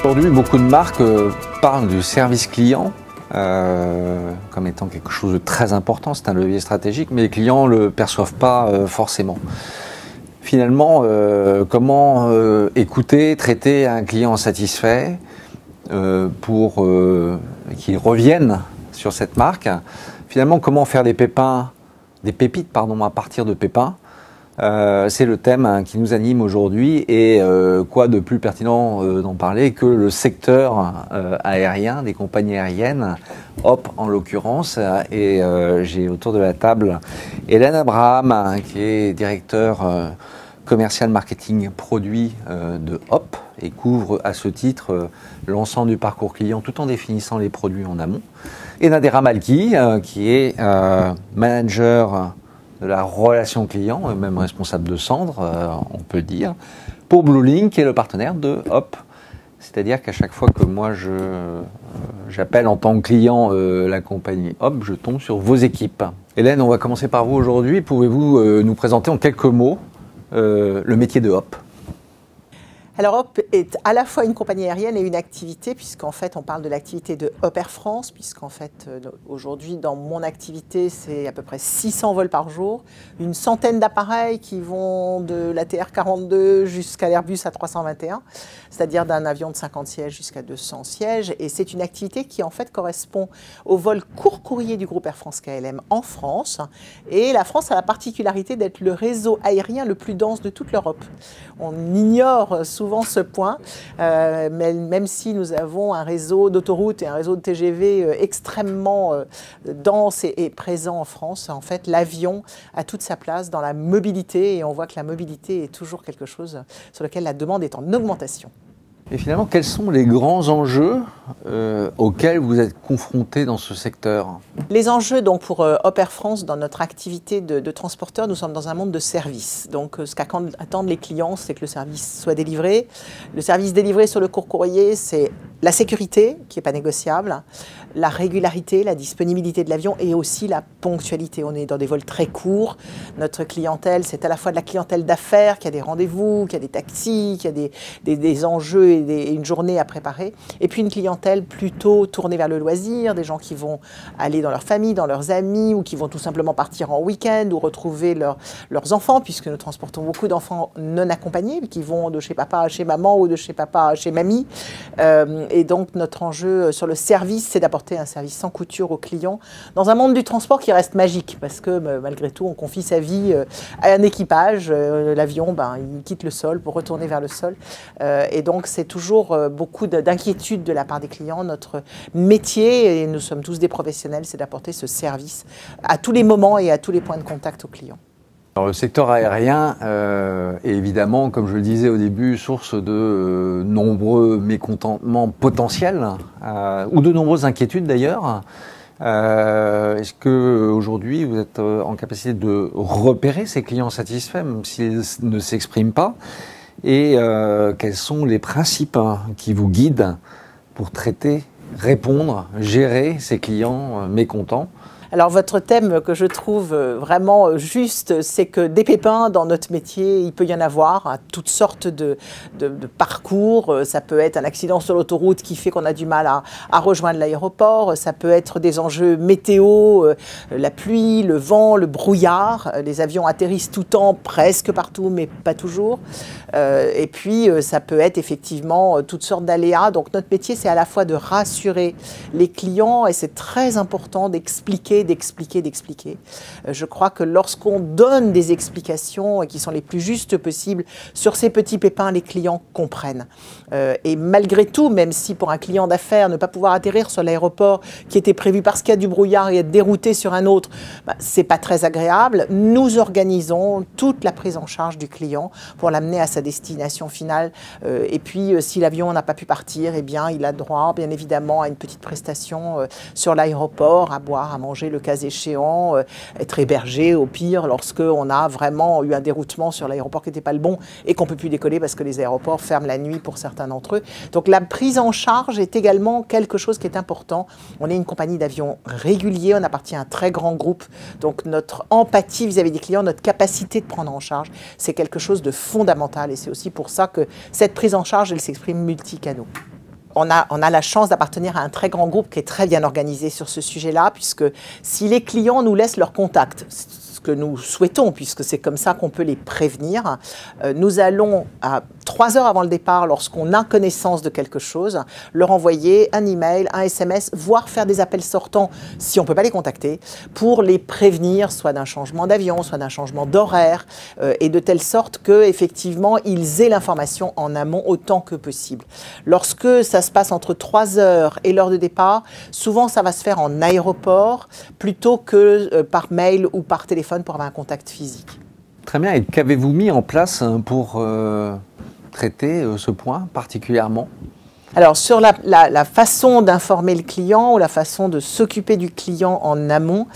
Aujourd'hui, beaucoup de marques parlent du service client comme étant quelque chose de très important, c'est un levier stratégique, mais les clients ne le perçoivent pas forcément. Finalement, comment écouter, traiter un client satisfait pour qu'il revienne sur cette marque? Finalement, comment faire des pépites à partir de pépins? C'est le thème qui nous anime aujourd'hui et quoi de plus pertinent d'en parler que le secteur aérien, des compagnies aériennes, Hop en l'occurrence. Et j'ai autour de la table Hélène Abraham qui est directeur commercial marketing produit de Hop et couvre à ce titre l'ensemble du parcours client tout en définissant les produits en amont. Et Nadera Malki qui est manager de la relation client, même responsable de centre, on peut le dire, pour Bluelink, qui est le partenaire de Hop. C'est-à-dire qu'à chaque fois que moi j'appelle en tant que client la compagnie Hop, je tombe sur vos équipes. Hélène, on va commencer par vous aujourd'hui. Pouvez-vous nous présenter en quelques mots le métier de Hop? Alors Hop est à la fois une compagnie aérienne et une activité, puisqu'en fait on parle de l'activité de Hop Air France, puisqu'en fait aujourd'hui dans mon activité c'est à peu près 600 vols par jour, une centaine d'appareils qui vont de la TR-42 jusqu'à l'Airbus A321, c'est-à-dire d'un avion de 50 sièges jusqu'à 200 sièges, et c'est une activité qui en fait correspond au vol court courrier du groupe Air France KLM en France, et la France a la particularité d'être le réseau aérien le plus dense de toute l'Europe. On ignore souvent ce point, mais même si nous avons un réseau d'autoroutes et un réseau de TGV extrêmement dense et présent en France, en fait l'avion a toute sa place dans la mobilité et on voit que la mobilité est toujours quelque chose sur lequel la demande est en augmentation. Et finalement, quels sont les grands enjeux auxquels vous êtes confrontés dans ce secteur? Les enjeux donc, pour Hop Air France, dans notre activité de transporteur, nous sommes dans un monde de service. Donc ce qu'attendent les clients, c'est que le service soit délivré. Le service délivré sur le court courrier, c'est la sécurité, qui n'est pas négociable, la régularité, la disponibilité de l'avion et aussi la ponctualité. On est dans des vols très courts. Notre clientèle, c'est à la fois de la clientèle d'affaires, qui a des rendez-vous, qui a des taxis, qui a des enjeux et une journée à préparer. Et puis une clientèle plutôt tournée vers le loisir, des gens qui vont aller dans leur famille, dans leurs amis, ou qui vont tout simplement partir en week-end ou retrouver leurs enfants, puisque nous transportons beaucoup d'enfants non accompagnés, qui vont de chez papa à chez maman ou de chez papa à chez mamie. Et donc notre enjeu sur le service, c'est d'apporter un service sans couture aux clients dans un monde du transport qui reste magique, parce que malgré tout, on confie sa vie à un équipage. L'avion, il quitte le sol pour retourner vers le sol. Et donc c'est toujours beaucoup d'inquiétude de la part des clients. Notre métier, et nous sommes tous des professionnels, c'est d'apporter ce service à tous les moments et à tous les points de contact aux clients. Alors, le secteur aérien est évidemment, comme je le disais au début, source de nombreux mécontentements potentiels ou de nombreuses inquiétudes d'ailleurs. Est-ce qu'aujourd'hui vous êtes en capacité de repérer ces clients satisfaits, même s'ils ne s'expriment pas? Et quels sont les principes qui vous guident pour traiter, répondre, gérer ces clients mécontents? Alors votre thème que je trouve vraiment juste, c'est que des pépins dans notre métier, il peut y en avoir à toutes sortes de parcours. Ça peut être un accident sur l'autoroute qui fait qu'on a du mal à rejoindre l'aéroport. Ça peut être des enjeux météo, la pluie, le vent, le brouillard. Les avions atterrissent tout le temps, presque partout, mais pas toujours. Et puis ça peut être effectivement toutes sortes d'aléas. Donc notre métier, c'est à la fois de rassurer les clients et c'est très important d'expliquer. Je crois que lorsqu'on donne des explications qui sont les plus justes possibles sur ces petits pépins, les clients comprennent. Et malgré tout, même si pour un client d'affaires, ne pas pouvoir atterrir sur l'aéroport qui était prévu parce qu'il y a du brouillard et être dérouté sur un autre, c'est pas très agréable. Nous organisons toute la prise en charge du client pour l'amener à sa destination finale. Et puis, si l'avion n'a pas pu partir, eh bien, il a droit, bien évidemment, à une petite prestation sur l'aéroport, à boire, à manger, le cas échéant, être hébergé au pire lorsqu'on a vraiment eu un déroutement sur l'aéroport qui n'était pas le bon et qu'on ne peut plus décoller parce que les aéroports ferment la nuit pour certains d'entre eux. Donc la prise en charge est également quelque chose qui est important. On est une compagnie d'avions réguliers, on appartient à un très grand groupe, donc notre empathie vis-à-vis des clients, notre capacité de prendre en charge, c'est quelque chose de fondamental et c'est aussi pour ça que cette prise en charge, elle s'exprime multicanaux. on a la chance d'appartenir à un très grand groupe qui est très bien organisé sur ce sujet-là, puisque si les clients nous laissent leur contact, ce que nous souhaitons, puisque c'est comme ça qu'on peut les prévenir, nous allons à 3 heures avant le départ, lorsqu'on a connaissance de quelque chose, leur envoyer un email, un SMS, voire faire des appels sortants si on ne peut pas les contacter, pour les prévenir soit d'un changement d'avion, soit d'un changement d'horaire, et de telle sorte qu'effectivement, ils aient l'information en amont autant que possible. Lorsque ça se passe entre 3 heures et l'heure de départ, souvent ça va se faire en aéroport, plutôt que par mail ou par téléphone pour avoir un contact physique. Très bien. Et qu'avez-vous mis en place pour traiter ce point particulièrement? Alors, sur la façon d'informer le client ou la façon de s'occuper du client en amont,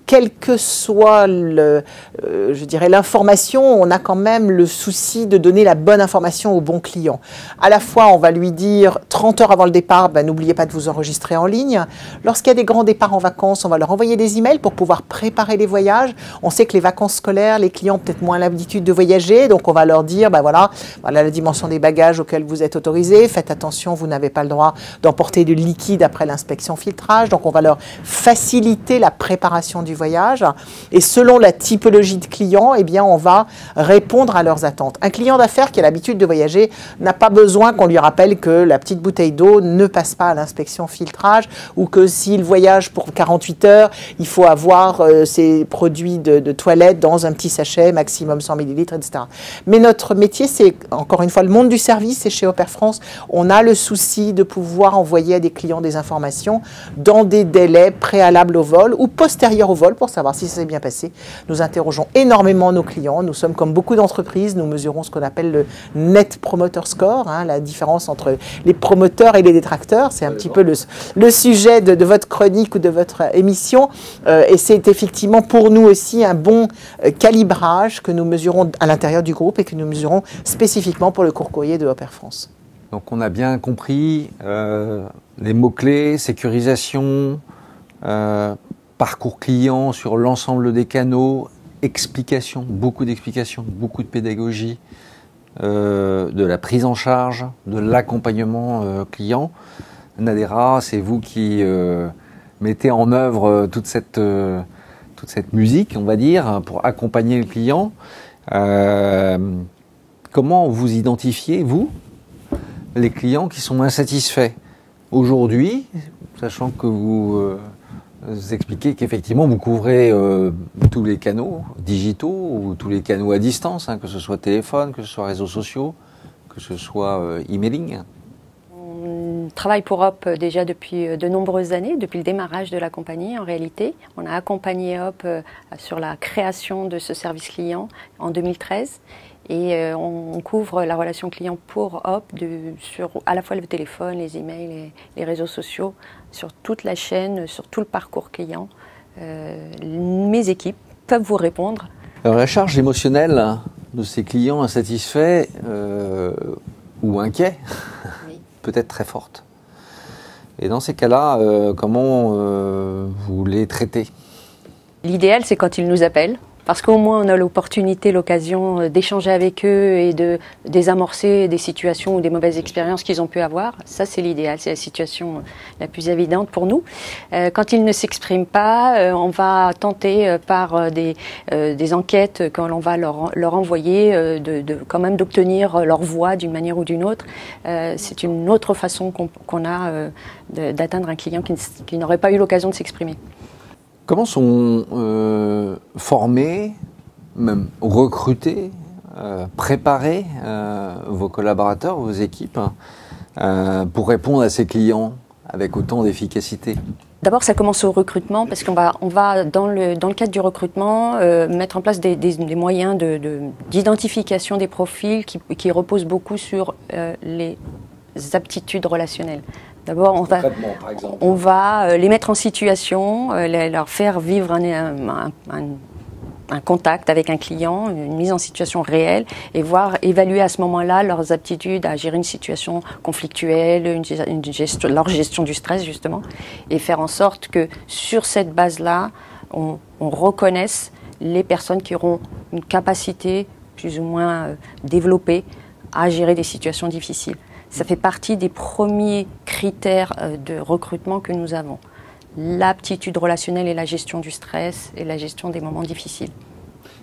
quelle que soit je dirais l'information, on a quand même le souci de donner la bonne information au bon client. À la fois, on va lui dire 30 heures avant le départ, n'oubliez pas de vous enregistrer en ligne. Lorsqu'il y a des grands départs en vacances, on va leur envoyer des emails pour pouvoir préparer les voyages. On sait que les vacances scolaires, les clients ont peut-être moins l'habitude de voyager, donc on va leur dire, voilà la dimension des bagages auxquels vous êtes autorisés, faites attention, vous n'avez pas le droit d'emporter de liquide après l'inspection filtrage. Donc, on va leur faciliter la préparation du voyage. Et selon la typologie de client, eh bien, on va répondre à leurs attentes. Un client d'affaires qui a l'habitude de voyager n'a pas besoin qu'on lui rappelle que la petite bouteille d'eau ne passe pas à l'inspection filtrage ou que s'il voyage pour 48 heures, il faut avoir ses produits de toilette dans un petit sachet, maximum 100 ml, etc. Mais notre métier, c'est encore une fois le monde du service. Et chez Opère France, on a le souci de pouvoir envoyer à des clients des informations dans des délais préalables au vol ou postérieurs au vol pour savoir si ça s'est bien passé. Nous interrogeons énormément nos clients. Nous sommes comme beaucoup d'entreprises, nous mesurons ce qu'on appelle le Net Promoter Score, la différence entre les promoteurs et les détracteurs. C'est un petit peu le sujet de votre chronique ou de votre émission. Et c'est effectivement pour nous aussi un bon calibrage que nous mesurons à l'intérieur du groupe et que nous mesurons spécifiquement pour le court courrier de Opère France. Donc on a bien compris les mots-clés, sécurisation, parcours client sur l'ensemble des canaux, explication, beaucoup d'explications, beaucoup de pédagogie, de la prise en charge, de l'accompagnement client. Nadera, c'est vous qui mettez en œuvre toute cette musique, on va dire, pour accompagner le client. Comment vous identifiez, vous, les clients qui sont insatisfaits aujourd'hui, sachant que vous expliquez qu'effectivement vous couvrez tous les canaux digitaux ou tous les canaux à distance, que ce soit téléphone, que ce soit réseaux sociaux, que ce soit emailing? On travaille pour Hop déjà depuis de nombreuses années, depuis le démarrage de la compagnie en réalité. On a accompagné Hop sur la création de ce service client en 2013. Et on couvre la relation client pour Hop sur à la fois le téléphone, les emails, les réseaux sociaux, sur toute la chaîne, sur tout le parcours client. Mes équipes peuvent vous répondre. Alors, la charge émotionnelle de ces clients insatisfaits ou inquiets peut être très forte. Et dans ces cas-là, comment vous les traitez? L'idéal, c'est quand ils nous appellent. Parce qu'au moins on a l'opportunité, l'occasion d'échanger avec eux et de désamorcer des situations ou des mauvaises expériences qu'ils ont pu avoir. Ça c'est l'idéal, c'est la situation la plus évidente pour nous. Quand ils ne s'expriment pas, on va tenter par des enquêtes quand on va leur envoyer quand même d'obtenir leur voix d'une manière ou d'une autre. C'est une autre façon qu'on a d'atteindre un client qui n'aurait pas eu l'occasion de s'exprimer. Comment sont formés, même recrutés, préparés vos collaborateurs, vos équipes, pour répondre à ces clients avec autant d'efficacité? D'abord, ça commence au recrutement, parce qu'on va dans le cadre du recrutement, mettre en place des moyens d'identification des profils qui reposent beaucoup sur les aptitudes relationnelles. D'abord, on va les mettre en situation, leur faire vivre un contact avec un client, une mise en situation réelle, et évaluer à ce moment-là leurs aptitudes à gérer une situation conflictuelle, leur gestion du stress justement, et faire en sorte que sur cette base-là, on reconnaisse les personnes qui auront une capacité plus ou moins développée à gérer des situations difficiles. Ça fait partie des premiers critères de recrutement que nous avons. L'aptitude relationnelle et la gestion du stress et la gestion des moments difficiles.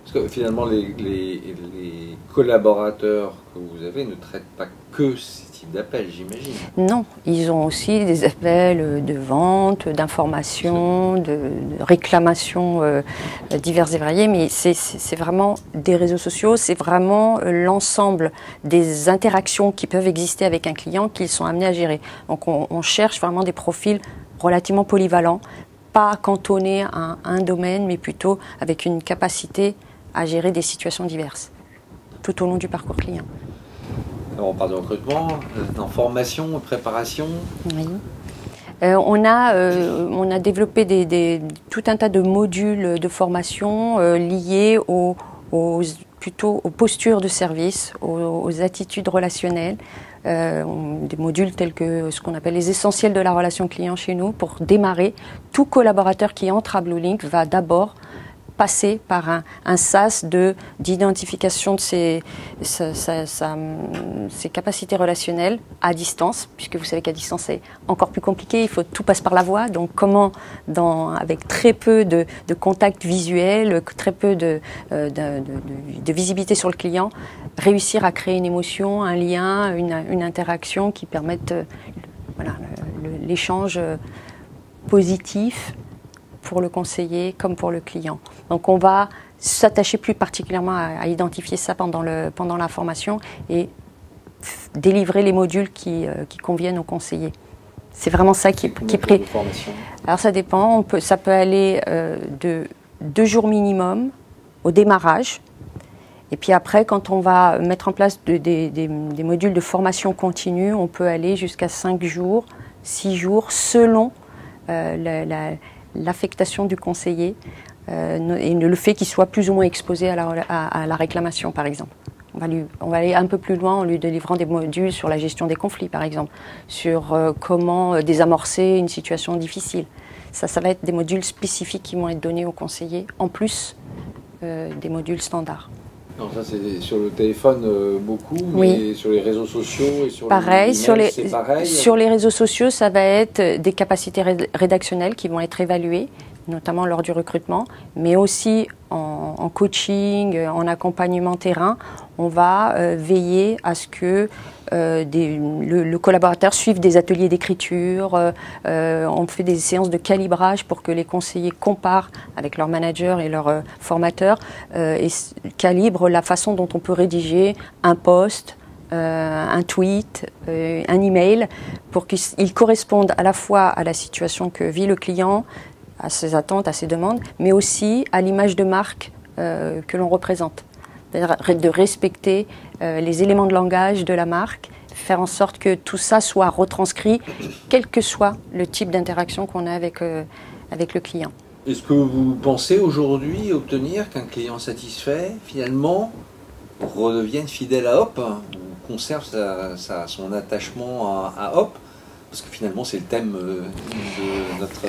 Parce que finalement, les collaborateurs que vous avez ne traitent pas que ces types d'appels, j'imagine. Non, ils ont aussi des appels de vente, d'information, de réclamations diverses et variées, mais c'est vraiment des réseaux sociaux, c'est vraiment l'ensemble des interactions qui peuvent exister avec un client qu'ils sont amenés à gérer. Donc on cherche vraiment des profils relativement polyvalents, pas cantonnés à un domaine, mais plutôt avec une capacité à gérer des situations diverses, tout au long du parcours client. Alors on parle de recrutement, en formation, préparation. Oui. On a développé tout un tas de modules de formation liés plutôt aux postures de service, aux attitudes relationnelles, des modules tels que ce qu'on appelle les essentiels de la relation client chez nous. Pour démarrer, tout collaborateur qui entre à BlueLink va d'abord passer par un sas d'identification de ses capacités relationnelles à distance, puisque vous savez qu'à distance c'est encore plus compliqué, tout passe par la voix, donc comment, avec très peu de contact visuel, très peu de visibilité sur le client, réussir à créer une émotion, un lien, une interaction qui permettent l'échange positif pour le conseiller comme pour le client. Donc on va s'attacher plus particulièrement à identifier ça pendant la formation et délivrer les modules qui conviennent aux conseillers. C'est vraiment ça qui est pris. Alors ça dépend, ça peut aller de 2 jours minimum au démarrage. Et puis après, quand on va mettre en place des modules de formation continue, on peut aller jusqu'à 5 jours, 6 jours, selon l'affectation du conseiller et le fait qu'il soit plus ou moins exposé à la réclamation, par exemple. On va aller un peu plus loin en lui délivrant des modules sur la gestion des conflits, par exemple, sur comment désamorcer une situation difficile. Ça va être des modules spécifiques qui vont être donnés aux conseillers, en plus des modules standards. Non, ça c'est sur le téléphone beaucoup, mais oui. Sur les réseaux sociaux et sur pareil, c'est pareil. Sur les réseaux sociaux, ça va être des capacités rédactionnelles qui vont être évaluées, notamment lors du recrutement, mais aussi en coaching, en accompagnement terrain. On va veiller à ce que le collaborateur suive des ateliers d'écriture. On fait des séances de calibrage pour que les conseillers comparent avec leur manager et leur formateur et calibrent la façon dont on peut rédiger un post, un tweet, un email, pour qu'ils correspondent à la fois à la situation que vit le client, à ses attentes, à ses demandes, mais aussi à l'image de marque que l'on représente. C'est-à-dire de respecter les éléments de langage de la marque, faire en sorte que tout ça soit retranscrit, quel que soit le type d'interaction qu'on a avec le client. Est-ce que vous pensez aujourd'hui obtenir qu'un client satisfait, finalement, redevienne fidèle à Hop, ou conserve son attachement à Hop ? Parce que finalement, c'est le thème de notre...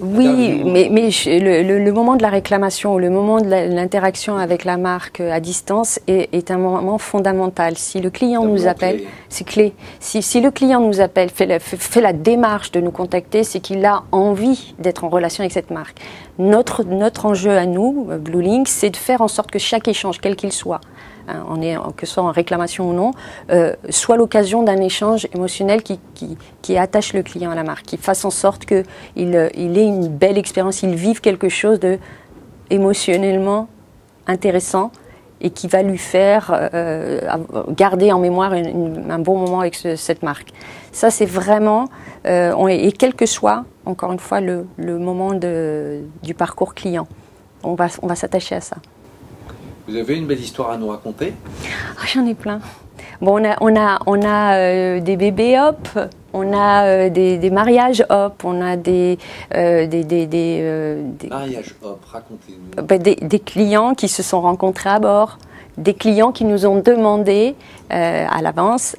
oui, mais le moment de la réclamation, le moment de l'interaction avec la marque à distance est un moment fondamental. Si le client nous appelle, c'est clé. Si le client nous appelle, fait la démarche de nous contacter, c'est qu'il a envie d'être en relation avec cette marque. Notre enjeu à nous, BlueLink, c'est de faire en sorte que chaque échange, quel qu'il soit, que ce soit en réclamation ou non, soit l'occasion d'un échange émotionnel qui attache le client à la marque, qui fasse en sorte qu'il ait une belle expérience, il vive quelque chose de émotionnellement intéressant et qui va lui faire garder en mémoire un bon moment avec cette marque. Ça, c'est vraiment, et quel que soit, encore une fois, le moment du parcours client, on va s'attacher à ça. Vous avez une belle histoire à nous raconter? J'en ai plein. Bon, on a des bébés Hop, on a des mariages Hop, on a des mariages Hop, racontez-nous. Des clients qui se sont rencontrés à bord, des clients qui nous ont demandé à l'avance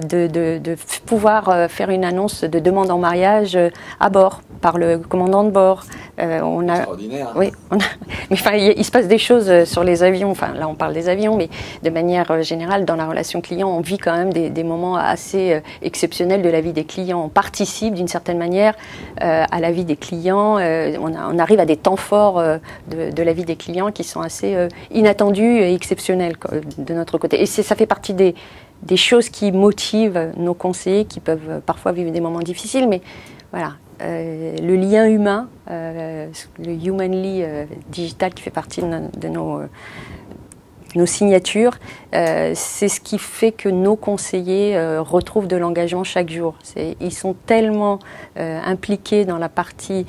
de pouvoir faire une annonce de demande en mariage à bord, par le commandant de bord. Extraordinaire. Oui, mais enfin, il se passe des choses sur les avions. Enfin, là, on parle des avions, mais de manière générale, dans la relation client, on vit quand même des moments assez exceptionnels de la vie des clients. On participe d'une certaine manière à la vie des clients. On arrive à des temps forts de la vie des clients qui sont assez inattendus et exceptionnels de notre côté. Et ça fait partie des choses qui motivent nos conseillers qui peuvent parfois vivre des moments difficiles, mais voilà. Le lien humain, le Humanly digital qui fait partie de nos signatures, c'est ce qui fait que nos conseillers retrouvent de l'engagement chaque jour. Ils sont tellement impliqués dans la partie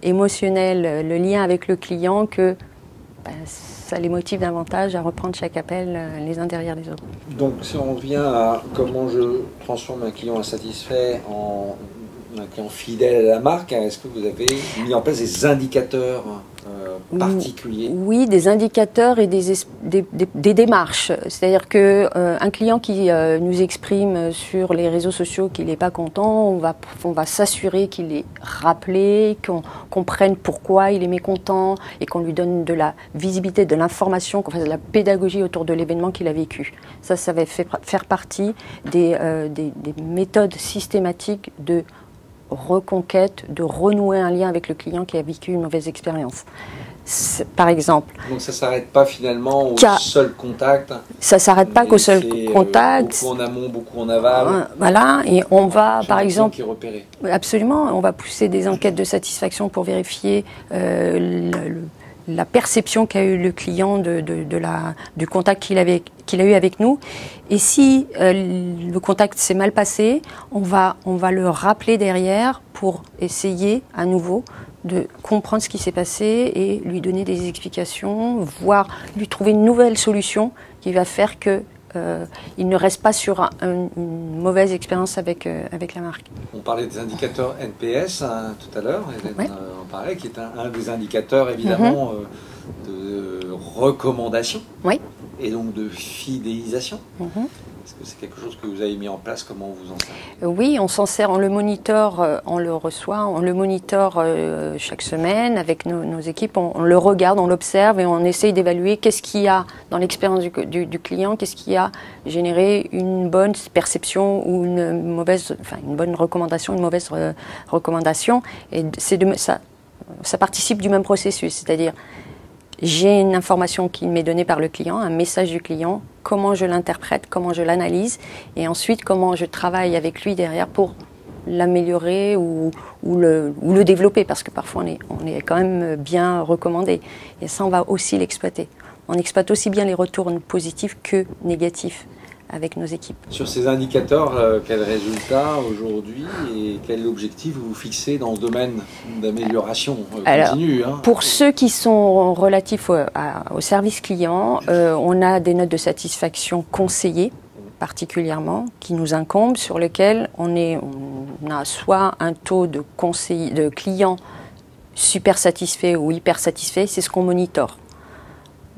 émotionnelle, le lien avec le client, que ça les motive davantage à reprendre chaque appel les uns derrière les autres. Donc si on revient à comment je transforme un client insatisfait en un client fidèle à la marque, est-ce que vous avez mis en place des indicateurs particuliers? Oui, des indicateurs et des démarches. C'est-à-dire qu'un client qui nous exprime sur les réseaux sociaux qu'il n'est pas content, on va s'assurer qu'il est rappelé, qu'on comprenne pourquoi il est mécontent et qu'on lui donne de la visibilité, de l'information, qu'on fasse de la pédagogie autour de l'événement qu'il a vécu. Ça va faire partie des méthodes systématiques de reconquête, de renouer un lien avec le client qui a vécu une mauvaise expérience. Par exemple. Donc ça ne s'arrête pas finalement au seul contact. Ça ne s'arrête pas qu'au seul contact. Beaucoup en amont, beaucoup en aval. Voilà, et on va par exemple. Qui est repéré. Absolument, on va pousser des enquêtes de satisfaction pour vérifier la perception qu'a eu le client du contact qu'il a eu avec nous. Et si le contact s'est mal passé, on va le rappeler derrière pour essayer à nouveau de comprendre ce qui s'est passé et lui donner des explications, voire lui trouver une nouvelle solution qui va faire que il ne reste pas sur une mauvaise expérience avec la marque. On parlait des indicateurs NPS tout à l'heure, on parlait, qui est un des indicateurs évidemment de recommandation et donc de fidélisation. Est-ce que c'est quelque chose que vous avez mis en place? Comment vous en servez? Oui, on s'en sert, on le monitor, on le reçoit, on le monitor chaque semaine avec nos équipes, on le regarde, on l'observe et on essaye d'évaluer qu'est-ce qu'il y a dans l'expérience du client, qu'est-ce qui a généré une bonne perception ou une bonne recommandation, une mauvaise recommandation. Et ça participe du même processus, c'est-à-dire j'ai une information qui m'est donnée par le client, un message du client, comment je l'interprète, comment je l'analyse, et ensuite comment je travaille avec lui derrière pour l'améliorer ou le développer, parce que parfois on est quand même bien recommandé. Et ça, on va aussi l'exploiter. On exploite aussi bien les retours positifs que négatifs avec nos équipes. Sur ces indicateurs, quels résultats aujourd'hui et quel objectif vous fixez dans ce domaine d'amélioration continue? Pour ceux qui sont relatifs au service client, on a des notes de satisfaction conseillées particulièrement qui nous incombent, sur lesquelles on a soit un taux de clients super satisfaits ou hyper satisfaits, c'est ce qu'on monitore.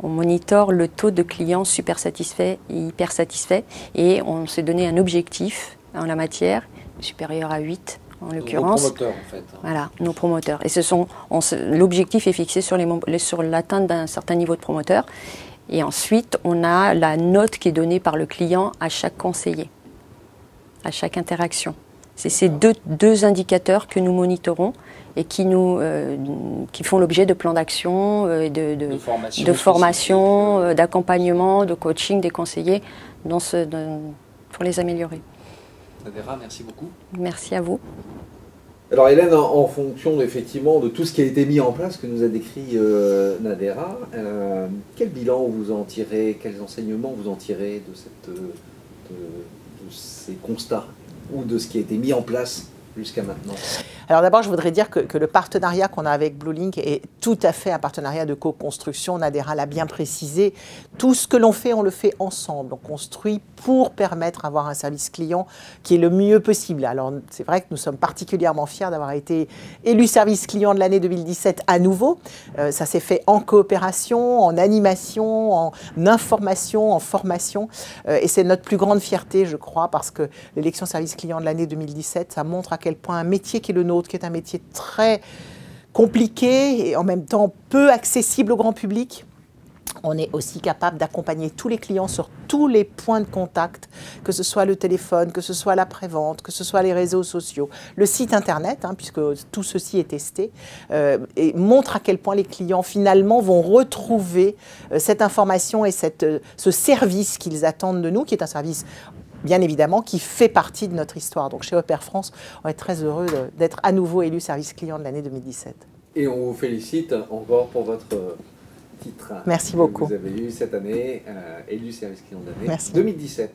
On monitore le taux de clients super satisfaits et hyper satisfaits et on s'est donné un objectif en la matière supérieur à 8 en l'occurrence. Nos promoteurs en fait. Voilà, nos promoteurs. Et l'objectif est fixé sur l'atteinte d'un certain niveau de promoteurs. Et ensuite, on a la note qui est donnée par le client à chaque conseiller, à chaque interaction. C'est ces deux indicateurs que nous monitorons et qui font l'objet de plans d'action, de formation, d'accompagnement, de coaching des conseillers pour les améliorer. Nadera, merci beaucoup. Merci à vous. Alors Hélène, en fonction effectivement de tout ce qui a été mis en place, que nous a décrit Nadera, quel bilan vous en tirez, quels enseignements vous en tirez de ces constats ou de ce qui a été mis en place jusqu'à maintenant? Alors d'abord, je voudrais dire que le partenariat qu'on a avec Bluelink est tout à fait un partenariat de co-construction. Nadera l'a bien précisé. Tout ce que l'on fait, on le fait ensemble. On construit pour permettre d'avoir un service client qui est le mieux possible. Alors c'est vrai que nous sommes particulièrement fiers d'avoir été élus service client de l'année 2017 à nouveau. Ça s'est fait en coopération, en animation, en information, en formation. Et c'est notre plus grande fierté, je crois, parce que l'élection service client de l'année 2017, ça montre à quel point un métier qui est le nôtre, qui est un métier très compliqué et en même temps peu accessible au grand public, on est aussi capable d'accompagner tous les clients sur tous les points de contact, que ce soit le téléphone, que ce soit l'après-vente, que ce soit les réseaux sociaux, le site internet, puisque tout ceci est testé, et montre à quel point les clients finalement vont retrouver cette information et ce service qu'ils attendent de nous, qui est un service bien évidemment, qui fait partie de notre histoire. Donc chez Opère France, on est très heureux d'être à nouveau élu service client de l'année 2017. Et on vous félicite encore pour votre titre. Merci beaucoup. Vous avez eu cette année élu service client de l'année Merci. 2017.